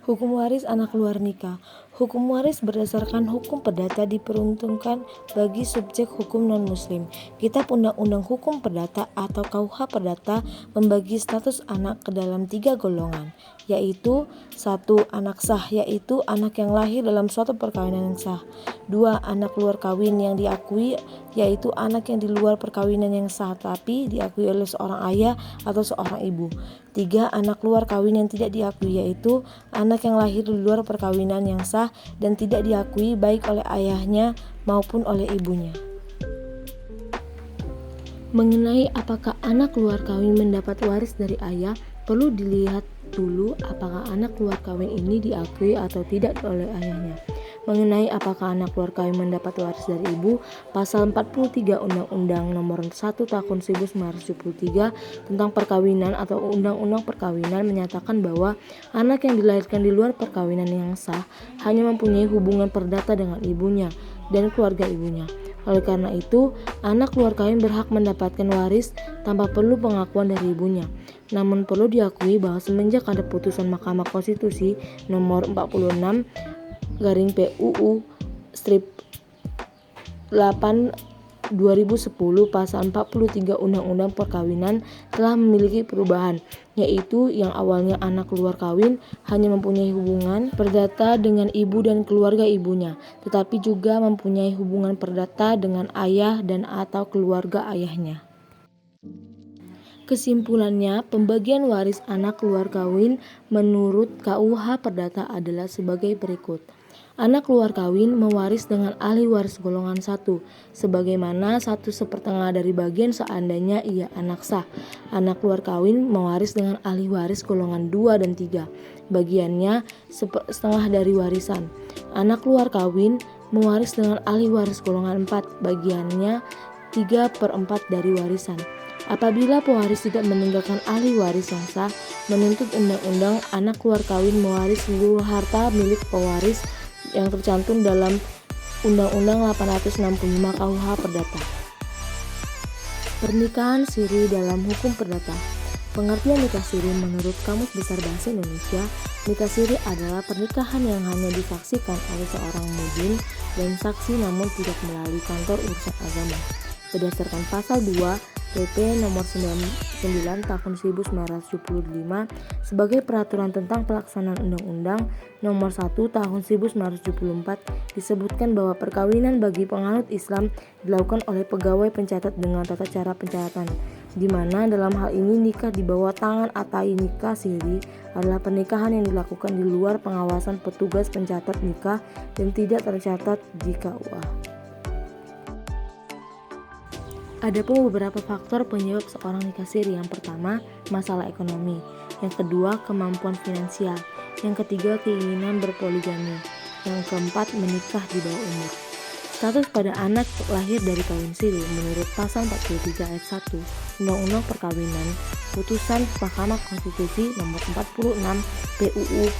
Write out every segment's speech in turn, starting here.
Hukum waris anak luar nikah. Hukum waris berdasarkan hukum perdata diperuntukkan bagi subjek hukum non-muslim. Kitab Undang-Undang Hukum Perdata atau KUH Perdata membagi status anak ke dalam 3 golongan, yaitu 1. Anak sah, yaitu anak yang lahir dalam suatu perkawinan yang sah. 2. Anak luar kawin yang diakui, yaitu anak yang di luar perkawinan yang sah tapi diakui oleh seorang ayah atau seorang ibu. 3. Anak luar kawin yang tidak diakui, yaitu anak yang lahir di luar perkawinan yang sah dan tidak diakui baik oleh ayahnya maupun oleh ibunya. Mengenai apakah anak luar kawin mendapat waris dari ayah, perlu dilihat dulu apakah anak luar kawin ini diakui atau tidak oleh ayahnya. Mengenai apakah anak luar kawin mendapat waris dari ibu, pasal 43 Undang-Undang Nomor 1 Tahun 1973 tentang perkawinan atau Undang-Undang Perkawinan menyatakan bahwa anak yang dilahirkan di luar perkawinan yang sah hanya mempunyai hubungan perdata dengan ibunya dan keluarga ibunya. Oleh karena itu, anak luar kawin berhak mendapatkan waris tanpa perlu pengakuan dari ibunya. Namun perlu diakui bahwa semenjak ada putusan Mahkamah Konstitusi nomor 46 garing PUU strip 8 2010 pasal 43 Undang-Undang Perkawinan telah memiliki perubahan, yaitu yang awalnya anak luar kawin hanya mempunyai hubungan perdata dengan ibu dan keluarga ibunya, tetapi juga mempunyai hubungan perdata dengan ayah dan atau keluarga ayahnya. Kesimpulannya, pembagian waris anak luar kawin menurut KUH Perdata adalah sebagai berikut. Anak luar kawin mewaris dengan ahli waris golongan 1, sebagaimana 1/4 dari bagian seandainya ia anak sah. Anak luar kawin mewaris dengan ahli waris golongan 2 dan 3, bagiannya setengah dari warisan. Anak luar kawin mewaris dengan ahli waris golongan 4, bagiannya 3/4 dari warisan. Apabila pewaris tidak meninggalkan ahli waris yang sah, menuntut undang-undang anak luar kawin mewaris seluruh harta milik pewaris yang tercantum dalam Undang-Undang 865 KUH Perdata. Pernikahan siri dalam hukum perdata. Pengertian nikah siri menurut Kamus Besar Bahasa Indonesia, nikah siri adalah pernikahan yang hanya disaksikan oleh seorang mudin dan saksi namun tidak melalui kantor urusan agama. Berdasarkan pasal 2 PP nomor 99 tahun 1975 sebagai peraturan tentang pelaksanaan Undang-Undang nomor 1 tahun 1974 disebutkan bahwa perkawinan bagi penganut Islam dilakukan oleh pegawai pencatat dengan tata cara pencatatan, di mana dalam hal ini nikah di bawah tangan atai nikah siri adalah pernikahan yang dilakukan di luar pengawasan petugas pencatat nikah dan tidak tercatat di KUA. Adapun beberapa faktor penyebab seorang nikah siri. Yang pertama, masalah ekonomi. Yang kedua, kemampuan finansial. Yang ketiga, keinginan berpoligami. Yang keempat, menikah di bawah umur. Status pada anak lahir dari kawin siri menurut pasal 43 ayat 1 Undang-Undang Perkawinan, putusan Mahkamah Konstitusi nomor 46 PUU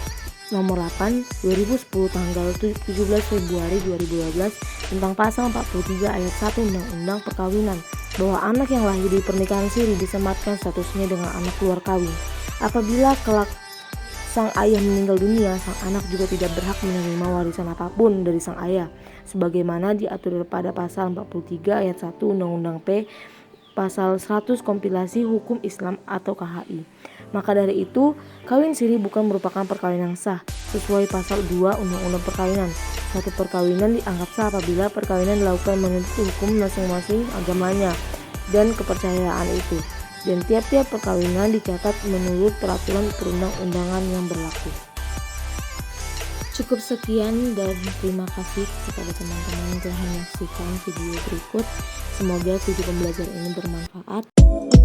nomor 8 2010 tanggal 17 Februari 2012 tentang pasal 43 ayat 1 Undang-Undang Perkawinan bahwa anak yang lahir di pernikahan siri disematkan statusnya dengan anak luar kawin. Apabila kelak sang ayah meninggal dunia, sang anak juga tidak berhak menerima warisan apapun dari sang ayah, sebagaimana diatur pada pasal 43 ayat 1 Undang-Undang P pasal 100 kompilasi hukum Islam atau KHI. Maka dari itu, kawin siri bukan merupakan perkawinan sah sesuai pasal 2 Undang-Undang Perkawinan. Satu perkawinan dianggap sah apabila perkawinan dilakukan menurut hukum masing-masing agamanya dan kepercayaan itu, dan tiap-tiap perkawinan dicatat menurut peraturan perundang-undangan yang berlaku. Cukup sekian dan terima kasih kepada teman-teman yang telah menyaksikan video berikut. Semoga video pembelajaran ini bermanfaat.